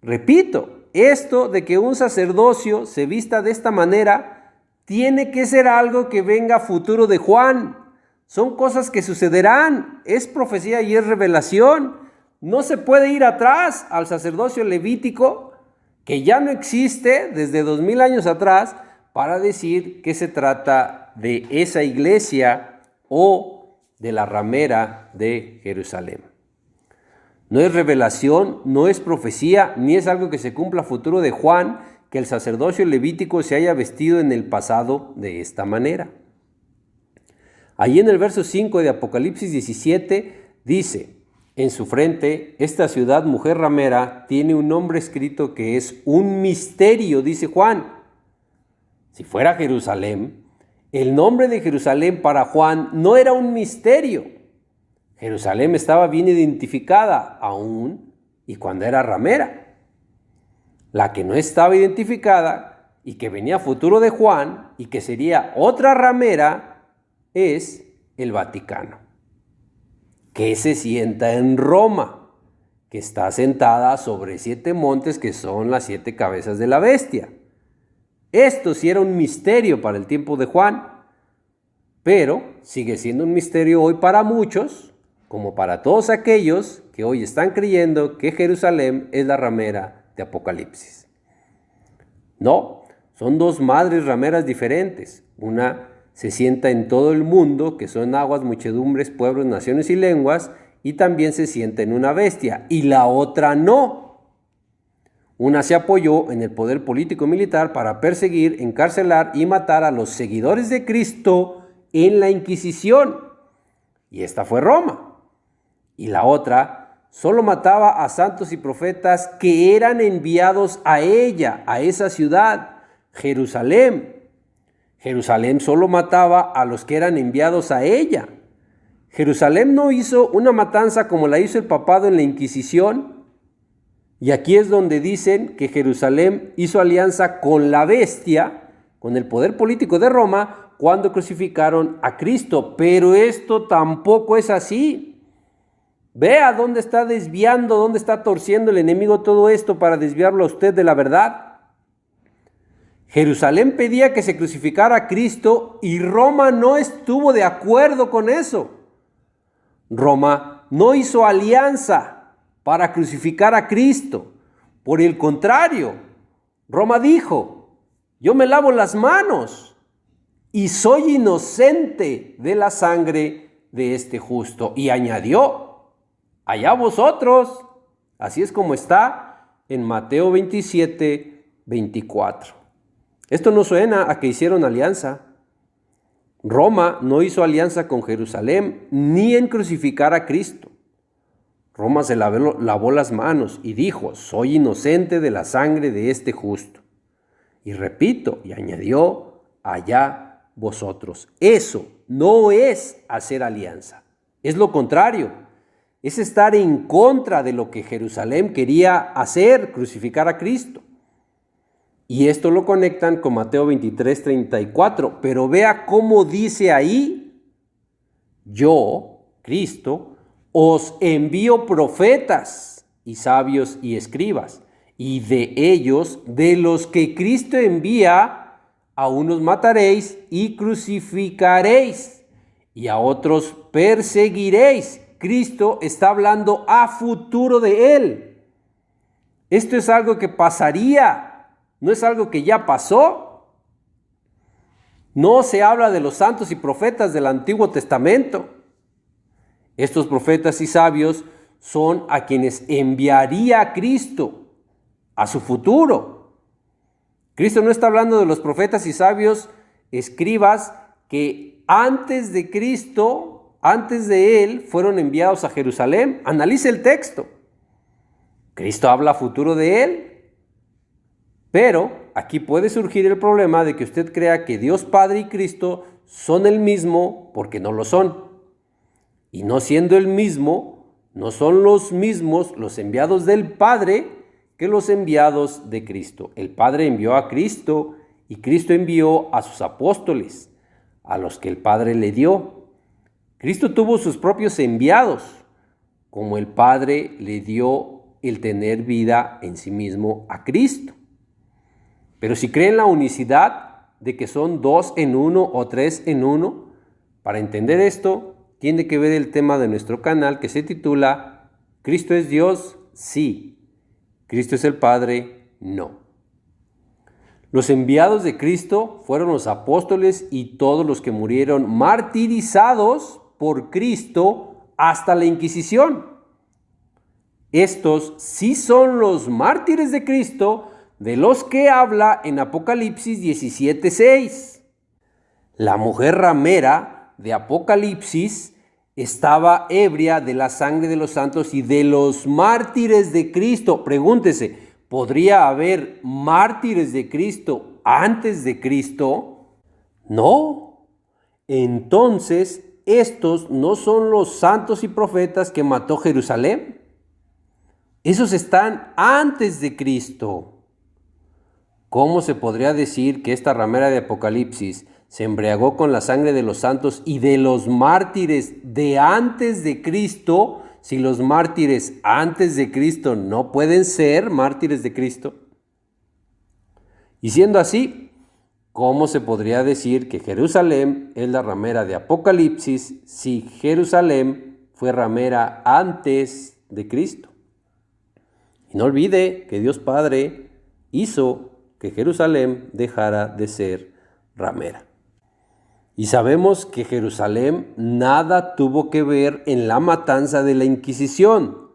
Repito, esto de que un sacerdocio se vista de esta manera tiene que ser algo que venga futuro de Juan. Son cosas que sucederán. Es profecía y es revelación. No se puede ir atrás al sacerdocio levítico, que ya no existe desde 2000 años atrás, para decir que se trata de esa iglesia o de la ramera de Jerusalén. No es revelación, no es profecía, ni es algo que se cumpla futuro de Juan, que el sacerdocio levítico se haya vestido en el pasado de esta manera. Allí en el verso 5 de Apocalipsis 17 dice, en su frente, esta ciudad mujer ramera tiene un nombre escrito que es un misterio, dice Juan. Si fuera Jerusalén, el nombre de Jerusalén para Juan no era un misterio. Jerusalén estaba bien identificada aún y cuando era ramera. La que no estaba identificada y que venía futuro de Juan y que sería otra ramera es el Vaticano, que se sienta en Roma, que está sentada sobre 7 montes que son las 7 cabezas de la bestia. Esto sí era un misterio para el tiempo de Juan, pero sigue siendo un misterio hoy para muchos, como para todos aquellos que hoy están creyendo que Jerusalén es la ramera de Apocalipsis. No, son 2 madres rameras diferentes. Una se sienta en todo el mundo, que son aguas, muchedumbres, pueblos, naciones y lenguas, y también se sienta en una bestia, y la otra no. Una se apoyó en el poder político y militar para perseguir, encarcelar y matar a los seguidores de Cristo en la Inquisición. Y esta fue Roma. Y la otra solo mataba a santos y profetas que eran enviados a ella, a esa ciudad, Jerusalén. Jerusalén solo mataba a los que eran enviados a ella. Jerusalén no hizo una matanza como la hizo el papado en la Inquisición. Y aquí es donde dicen que Jerusalén hizo alianza con la bestia, con el poder político de Roma, cuando crucificaron a Cristo. Pero esto tampoco es así. Vea dónde está desviando, dónde está torciendo el enemigo todo esto para desviarlo a usted de la verdad. Jerusalén pedía que se crucificara a Cristo y Roma no estuvo de acuerdo con eso. Roma no hizo alianza para crucificar a Cristo. Por el contrario, Roma dijo: yo me lavo las manos y soy inocente de la sangre de este justo. Y añadió: allá vosotros. Así es como está en Mateo 27, 24. Esto no suena a que hicieron alianza. Roma no hizo alianza con Jerusalén ni en crucificar a Cristo. Roma se lavó las manos y dijo: soy inocente de la sangre de este justo. Y repito, y añadió: allá vosotros. Eso no es hacer alianza. Es lo contrario. Es estar en contra de lo que Jerusalén quería hacer, crucificar a Cristo. Y esto lo conectan con Mateo 23, 34. Pero vea cómo dice ahí: yo, Cristo, os envío profetas y sabios y escribas, y de ellos, de los que Cristo envía, a unos mataréis y crucificaréis, y a otros perseguiréis. Cristo está hablando a futuro de él. Esto es algo que pasaría, no es algo que ya pasó. No se habla de los santos y profetas del Antiguo Testamento. Estos profetas y sabios son a quienes enviaría a Cristo a su futuro. Cristo no está hablando de los profetas y sabios escribas que antes de Cristo, antes de él, fueron enviados a Jerusalén. Analice el texto. Cristo habla a futuro de él. Pero aquí puede surgir el problema de que usted crea que Dios Padre y Cristo son el mismo, porque no lo son. Y no siendo el mismo, no son los mismos los enviados del Padre que los enviados de Cristo. El Padre envió a Cristo y Cristo envió a sus apóstoles, a los que el Padre le dio. Cristo tuvo sus propios enviados, como el Padre le dio el tener vida en sí mismo a Cristo. Pero si creen la unicidad de que son 2 en 1 o 3 en 1, para entender esto, tiene que ver el tema de nuestro canal que se titula ¿Cristo es Dios? Sí. ¿Cristo es el Padre? No. Los enviados de Cristo fueron los apóstoles y todos los que murieron martirizados por Cristo hasta la Inquisición. Estos sí son los mártires de Cristo de los que habla en Apocalipsis 17:6. La mujer ramera de Apocalipsis estaba ebria de la sangre de los santos y de los mártires de Cristo. Pregúntese, ¿podría haber mártires de Cristo antes de Cristo? No. Entonces, estos no son los santos y profetas que mató Jerusalén. Esos están antes de Cristo. ¿Cómo se podría decir que esta ramera de Apocalipsis se embriagó con la sangre de los santos y de los mártires de antes de Cristo, si los mártires antes de Cristo no pueden ser mártires de Cristo? Y siendo así, ¿cómo se podría decir que Jerusalén es la ramera de Apocalipsis si Jerusalén fue ramera antes de Cristo? Y no olvide que Dios Padre hizo que Jerusalén dejara de ser ramera. Y sabemos que Jerusalén nada tuvo que ver en la matanza de la Inquisición.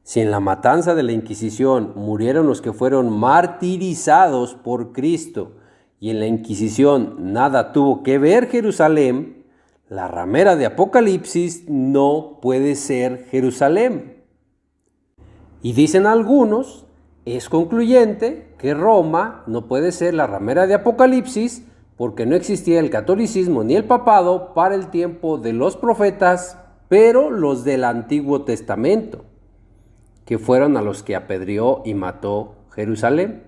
Si en la matanza de la Inquisición murieron los que fueron martirizados por Cristo y en la Inquisición nada tuvo que ver Jerusalén, la ramera de Apocalipsis no puede ser Jerusalén. Y dicen algunos, es concluyente que Roma no puede ser la ramera de Apocalipsis porque no existía el catolicismo ni el papado para el tiempo de los profetas, pero los del Antiguo Testamento, que fueron a los que apedreó y mató Jerusalén.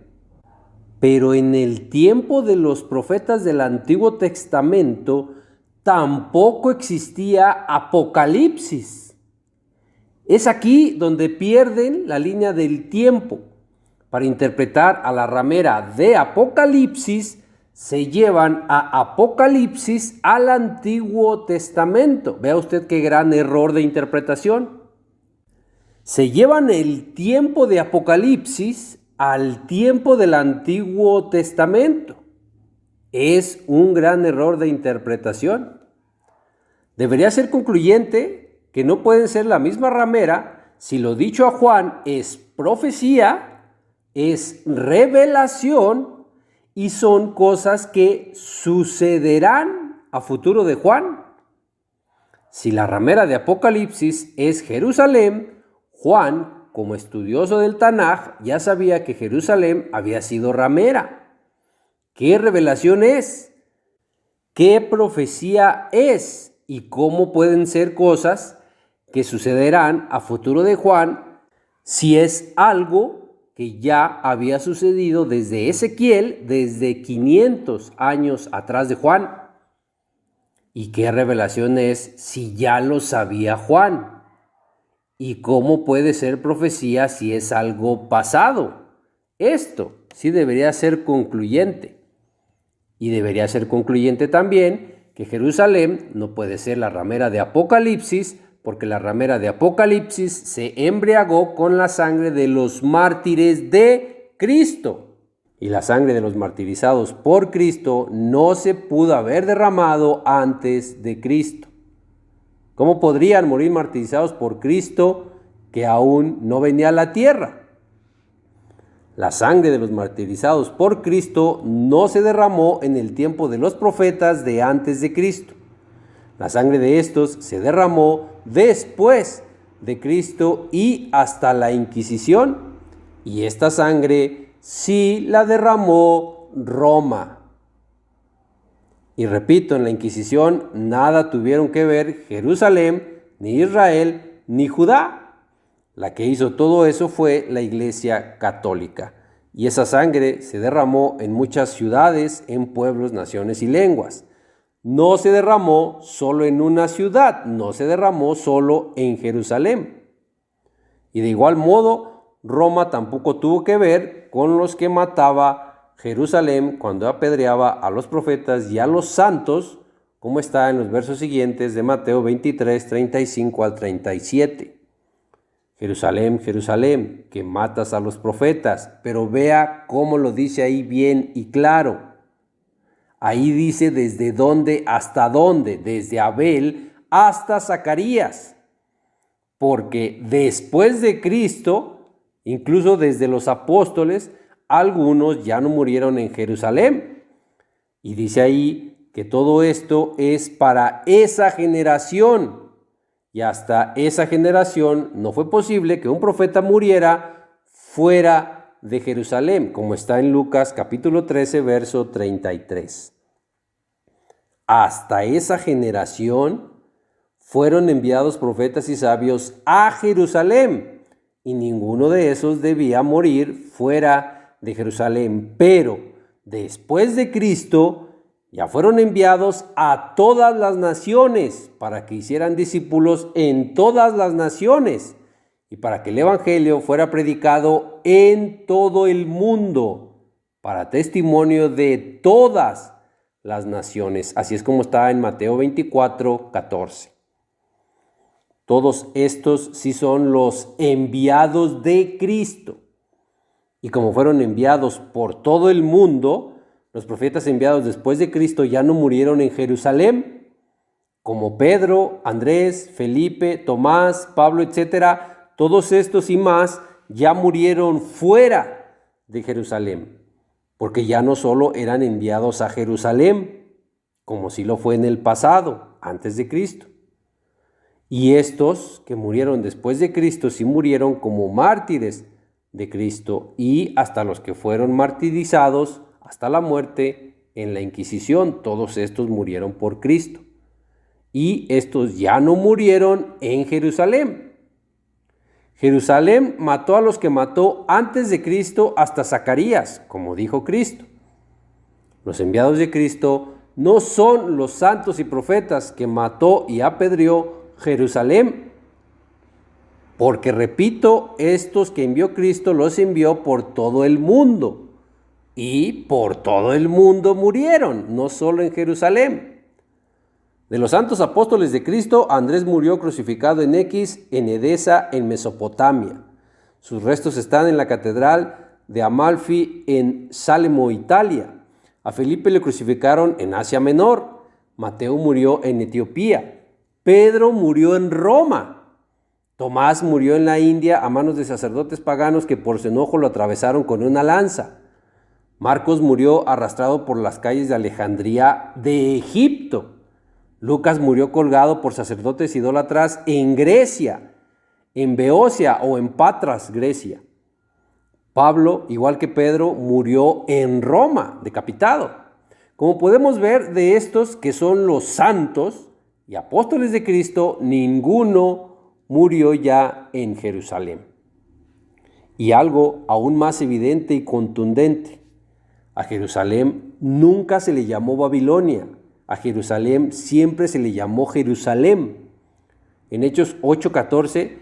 Pero en el tiempo de los profetas del Antiguo Testamento tampoco existía Apocalipsis. Es aquí donde pierden la línea del tiempo. Para interpretar a la ramera de Apocalipsis, se llevan a Apocalipsis al Antiguo Testamento. Vea usted qué gran error de interpretación. Se llevan el tiempo de Apocalipsis al tiempo del Antiguo Testamento. Es un gran error de interpretación. Debería ser concluyente que no pueden ser la misma ramera si lo dicho a Juan es profecía, es revelación y son cosas que sucederán a futuro de Juan. Si la ramera de Apocalipsis es Jerusalén, Juan, como estudioso del Tanaj, ya sabía que Jerusalén había sido ramera. ¿Qué revelación es? ¿Qué profecía es? ¿Y cómo pueden ser cosas que sucederán a futuro de Juan si es algo que ya había sucedido desde Ezequiel, desde 500 años atrás de Juan? ¿Y qué revelación es si ya lo sabía Juan? ¿Y cómo puede ser profecía si es algo pasado? Esto sí debería ser concluyente. Y debería ser concluyente también que Jerusalén no puede ser la ramera de Apocalipsis, porque la ramera de Apocalipsis se embriagó con la sangre de los mártires de Cristo. Y la sangre de los martirizados por Cristo no se pudo haber derramado antes de Cristo. ¿Cómo podrían morir martirizados por Cristo que aún no venía a la tierra? La sangre de los martirizados por Cristo no se derramó en el tiempo de los profetas de antes de Cristo. La sangre de estos se derramó después de Cristo y hasta la Inquisición. Y esta sangre sí la derramó Roma. Y repito, en la Inquisición nada tuvieron que ver Jerusalén, ni Israel, ni Judá. La que hizo todo eso fue la Iglesia Católica. Y esa sangre se derramó en muchas ciudades, en pueblos, naciones y lenguas. No se derramó solo en una ciudad, no se derramó solo en Jerusalén. Y de igual modo, Roma tampoco tuvo que ver con los que mataba Jerusalén cuando apedreaba a los profetas y a los santos, como está en los versos siguientes de Mateo 23, 35 al 37. Jerusalén, Jerusalén, que matas a los profetas, pero vea cómo lo dice ahí bien y claro. Ahí dice desde dónde hasta dónde, desde Abel hasta Zacarías. Porque después de Cristo, incluso desde los apóstoles, algunos ya no murieron en Jerusalén. Y dice ahí que todo esto es para esa generación. Y hasta esa generación no fue posible que un profeta muriera fuera de Jerusalén, como está en Lucas capítulo 13, verso 33. Hasta esa generación fueron enviados profetas y sabios a Jerusalén, y ninguno de esos debía morir fuera de Jerusalén. Pero después de Cristo, ya fueron enviados a todas las naciones para que hicieran discípulos en todas las naciones y para que el evangelio fuera predicado en todo el mundo para testimonio de todas las naciones. Así es como está en Mateo 24, 14. Todos estos sí son los enviados de Cristo. Y como fueron enviados por todo el mundo, los profetas enviados después de Cristo ya no murieron en Jerusalén, como Pedro, Andrés, Felipe, Tomás, Pablo, etc. todos estos y más ya murieron fuera de Jerusalén, porque ya no solo eran enviados a Jerusalén, como sí lo fue en el pasado, antes de Cristo. Y estos que murieron después de Cristo sí murieron como mártires de Cristo, y hasta los que fueron martirizados hasta la muerte en la Inquisición, todos estos murieron por Cristo. Y estos ya no murieron en Jerusalén. Jerusalén mató a los que mató antes de Cristo hasta Zacarías, como dijo Cristo. Los enviados de Cristo no son los santos y profetas que mató y apedreó Jerusalén, porque repito, estos que envió Cristo los envió por todo el mundo, y por todo el mundo murieron, no solo en Jerusalén. De los santos apóstoles de Cristo, Andrés murió crucificado en Edesa, en Mesopotamia. Sus restos están en la catedral de Amalfi, en Salemo, Italia. A Felipe le crucificaron en Asia Menor. Mateo murió en Etiopía. Pedro murió en Roma. Tomás murió en la India a manos de sacerdotes paganos que por su enojo lo atravesaron con una lanza. Marcos murió arrastrado por las calles de Alejandría de Egipto. Lucas murió colgado por sacerdotes idólatras en Grecia, en Beocia o en Patras, Grecia. Pablo, igual que Pedro, murió en Roma, decapitado. Como podemos ver, de estos que son los santos y apóstoles de Cristo, ninguno murió ya en Jerusalén. Y algo aún más evidente y contundente: a Jerusalén nunca se le llamó Babilonia. A Jerusalén siempre se le llamó Jerusalén. En Hechos 8:14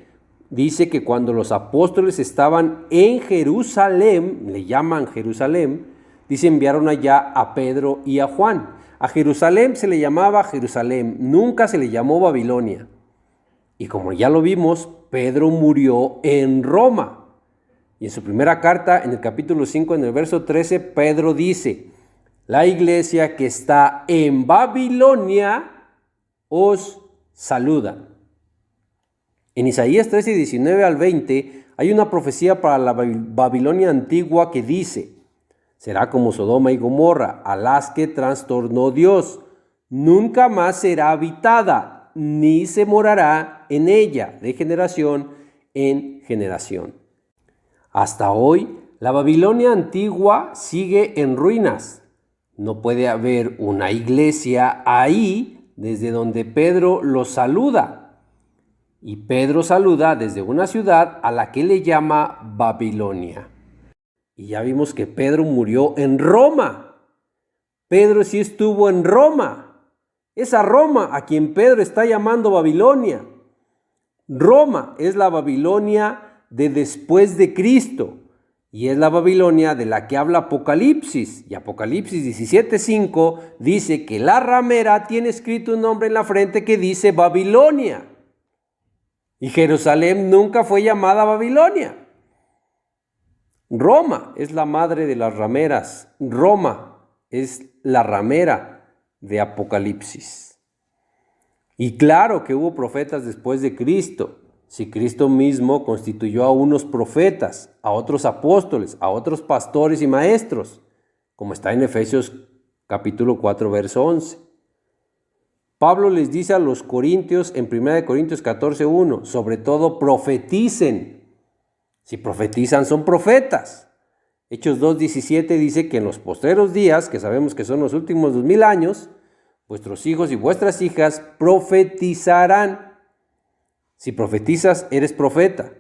dice que cuando los apóstoles estaban en Jerusalén, le llaman Jerusalén, dice enviaron allá a Pedro y a Juan. A Jerusalén se le llamaba Jerusalén, nunca se le llamó Babilonia. Y como ya lo vimos, Pedro murió en Roma. Y en su primera carta, en el capítulo 5, en el verso 13, Pedro dice: la iglesia que está en Babilonia os saluda. En Isaías 13, 19 al 20, hay una profecía para la Babilonia antigua que dice: será como Sodoma y Gomorra, a las que trastornó Dios. Nunca más será habitada, ni se morará en ella de generación en generación. Hasta hoy, la Babilonia antigua sigue en ruinas. No puede haber una iglesia ahí desde donde Pedro los saluda. Y Pedro saluda desde una ciudad a la que le llama Babilonia. Y ya vimos que Pedro murió en Roma. Pedro sí estuvo en Roma. Es a Roma a quien Pedro está llamando Babilonia. Roma es la Babilonia de después de Cristo. Y es la Babilonia de la que habla Apocalipsis. Y Apocalipsis 17:5 dice que la ramera tiene escrito un nombre en la frente que dice Babilonia. Y Jerusalén nunca fue llamada Babilonia. Roma es la madre de las rameras. Roma es la ramera de Apocalipsis. Y claro que hubo profetas después de Cristo. Si Cristo mismo constituyó a unos profetas, a otros apóstoles, a otros pastores y maestros, como está en Efesios capítulo 4, verso 11. Pablo les dice a los corintios en 1 Corintios 14:1, sobre todo profeticen. Si profetizan, son profetas. Hechos 2:17 dice que en los postreros días, que sabemos que son los últimos 2000 años, vuestros hijos y vuestras hijas profetizarán. Si profetizas, eres profeta.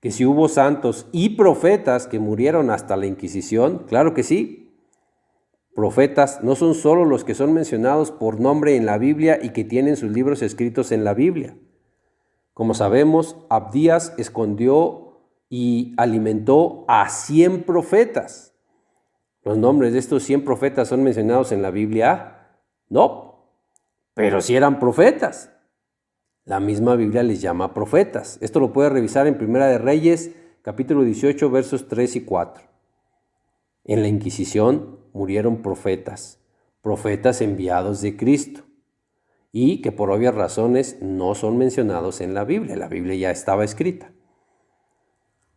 Que si hubo santos y profetas que murieron hasta la Inquisición, claro que sí. Profetas no son solo los que son mencionados por nombre en la Biblia y que tienen sus libros escritos en la Biblia. Como sabemos, Abdías escondió y alimentó a 100 profetas. ¿Los nombres de estos 100 profetas son mencionados en la Biblia? No, pero sí eran profetas. La misma Biblia les llama profetas. Esto lo puede revisar en Primera de Reyes, capítulo 18, versos 3 y 4. En la Inquisición murieron profetas, profetas enviados de Cristo, y que por obvias razones no son mencionados en la Biblia. La Biblia ya estaba escrita.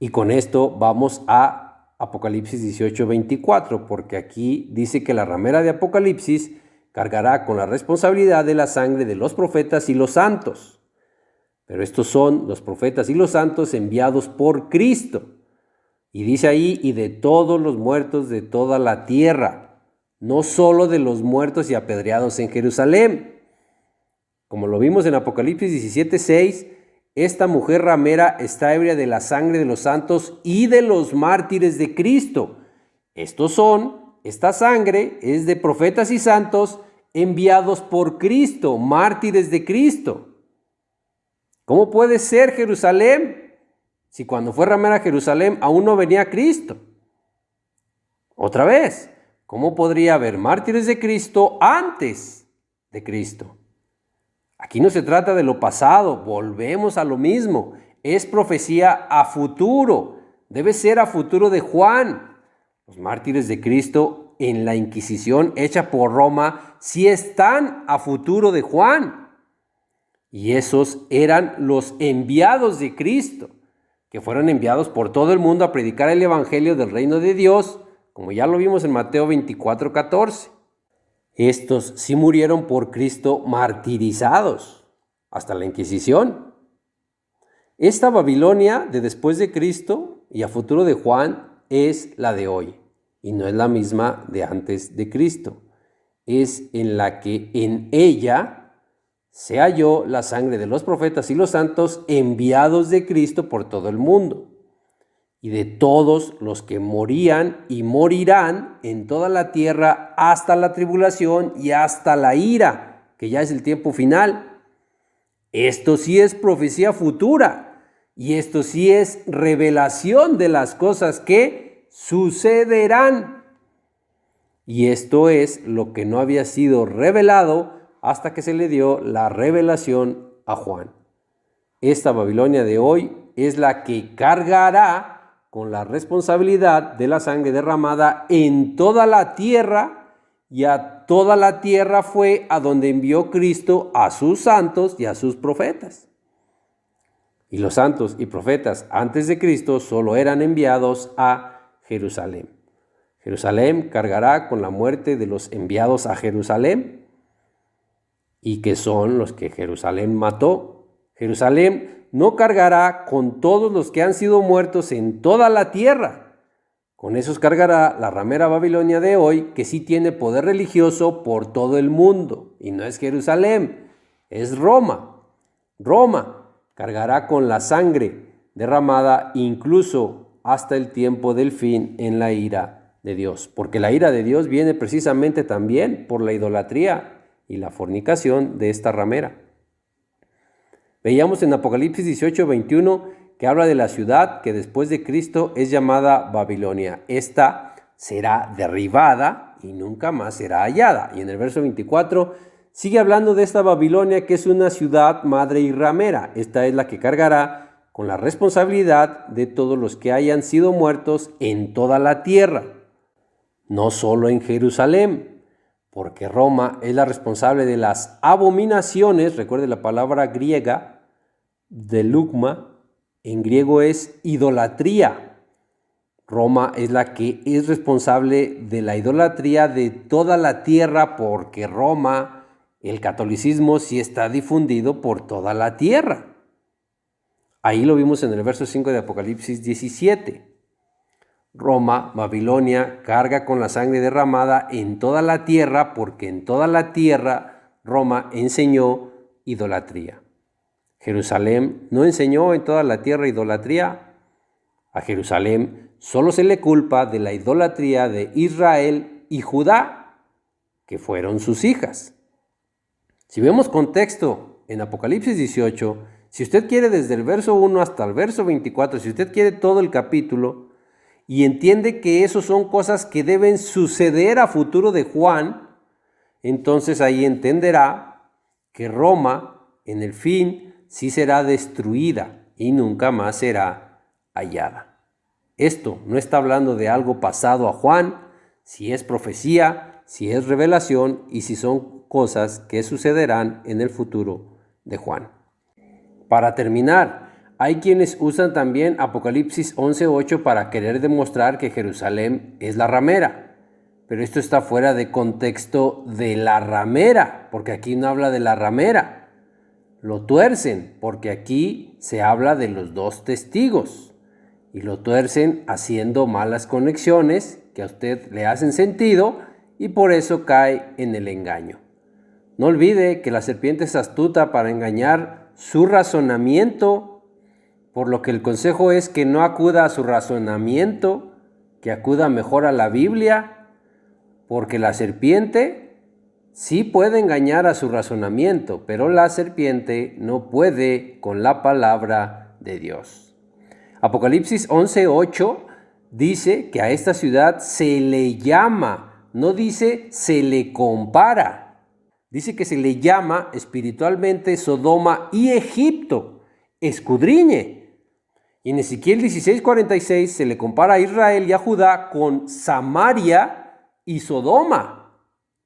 Y con esto vamos a Apocalipsis 18:24, porque aquí dice que la ramera de Apocalipsis cargará con la responsabilidad de la sangre de los profetas y los santos. Pero estos son los profetas y los santos enviados por Cristo. Y dice ahí, y de todos los muertos de toda la tierra, no solo de los muertos y apedreados en Jerusalén. Como lo vimos en Apocalipsis 17:6, esta mujer ramera está ebria de la sangre de los santos y de los mártires de Cristo. Esta sangre es de profetas y santos enviados por Cristo, mártires de Cristo. ¿Cómo puede ser Jerusalén si cuando fue ramera a Jerusalén aún no venía Cristo? Otra vez, ¿cómo podría haber mártires de Cristo antes de Cristo? Aquí no se trata de lo pasado, volvemos a lo mismo. Es profecía a futuro, debe ser a futuro de Juan. Los mártires de Cristo en la Inquisición hecha por Roma sí están a futuro de Juan. Y esos eran los enviados de Cristo, que fueron enviados por todo el mundo a predicar el evangelio del reino de Dios, como ya lo vimos en Mateo 24:14. Estos sí murieron por Cristo martirizados hasta la Inquisición. Esta Babilonia de después de Cristo y a futuro de Juan es la de hoy y no es la misma de antes de Cristo. Es en la que en ella se halló la sangre de los profetas y los santos enviados de Cristo por todo el mundo, y de todos los que morían y morirán en toda la tierra hasta la tribulación y hasta la ira, que ya es el tiempo final. Esto sí es profecía futura, y esto sí es revelación de las cosas que sucederán. Y esto es lo que no había sido revelado hasta que se le dio la revelación a Juan. Esta Babilonia de hoy es la que cargará con la responsabilidad de la sangre derramada en toda la tierra, y a toda la tierra fue a donde envió Cristo a sus santos y a sus profetas. Y los santos y profetas antes de Cristo solo eran enviados a Jerusalén. Jerusalén cargará con la muerte de los enviados a Jerusalén, y que son los que Jerusalén mató. Jerusalén no cargará con todos los que han sido muertos en toda la tierra. Con esos cargará la ramera Babilonia de hoy, que sí tiene poder religioso por todo el mundo. Y no es Jerusalén, es Roma. Roma cargará con la sangre derramada incluso hasta el tiempo del fin en la ira de Dios. Porque la ira de Dios viene precisamente también por la idolatría y la fornicación de esta ramera. Veíamos en Apocalipsis 18:21 que habla de la ciudad que después de Cristo es llamada Babilonia. Esta será derribada y nunca más será hallada. Y en el verso 24 sigue hablando de esta Babilonia, que es una ciudad madre y ramera. Esta es la que cargará con la responsabilidad de todos los que hayan sido muertos en toda la tierra, no solo en Jerusalén, porque Roma es la responsable de las abominaciones. Recuerde la palabra griega de lugma, en griego es idolatría. Roma es la que es responsable de la idolatría de toda la tierra, porque Roma, el catolicismo, sí está difundido por toda la tierra. Ahí lo vimos en el verso 5 de Apocalipsis 17. Roma, Babilonia, carga con la sangre derramada en toda la tierra, porque en toda la tierra Roma enseñó idolatría. Jerusalén no enseñó en toda la tierra idolatría. A Jerusalén solo se le culpa de la idolatría de Israel y Judá, que fueron sus hijas. Si vemos contexto en Apocalipsis 18, si usted quiere desde el verso 1 hasta el verso 24, si usted quiere todo el capítulo, y entiende que eso son cosas que deben suceder a futuro de Juan, entonces ahí entenderá que Roma, en el fin, sí será destruida y nunca más será hallada. Esto no está hablando de algo pasado a Juan, si es profecía, si es revelación y si son cosas que sucederán en el futuro de Juan. Para terminar, hay quienes usan también Apocalipsis 11:8 para querer demostrar que Jerusalén es la ramera. Pero esto está fuera de contexto de la ramera, porque aquí no habla de la ramera. Lo tuercen, porque aquí se habla de los dos testigos. Y lo tuercen haciendo malas conexiones que a usted le hacen sentido y por eso cae en el engaño. No olvide que la serpiente es astuta para engañar su razonamiento, por lo que el consejo es que no acuda a su razonamiento, que acuda mejor a la Biblia, porque la serpiente sí puede engañar a su razonamiento, pero la serpiente no puede con la palabra de Dios. Apocalipsis 11:8 dice que a esta ciudad se le llama, no dice se le compara. Dice que se le llama espiritualmente Sodoma y Egipto. Escudriñe. Y en Ezequiel 16:46 se le compara a Israel y a Judá con Samaria y Sodoma.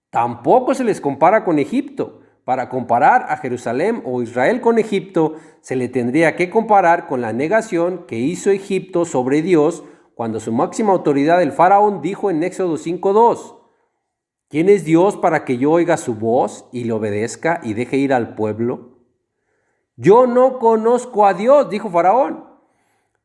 Tampoco se les compara con Egipto. Para comparar a Jerusalén o Israel con Egipto, se le tendría que comparar con la negación que hizo Egipto sobre Dios cuando su máxima autoridad, el faraón, dijo en Éxodo 5:2: ¿quién es Dios para que yo oiga su voz y le obedezca y deje ir al pueblo? Yo no conozco a Dios, dijo faraón,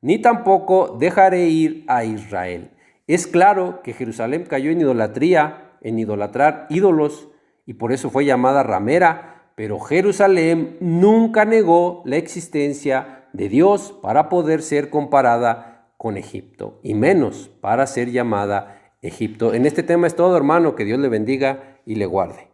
ni tampoco dejaré ir a Israel. Es claro que Jerusalén cayó en idolatría, en idolatrar ídolos, y por eso fue llamada ramera, pero Jerusalén nunca negó la existencia de Dios para poder ser comparada con Egipto, y menos para ser llamada Egipto. En este tema es todo, hermano, que Dios le bendiga y le guarde.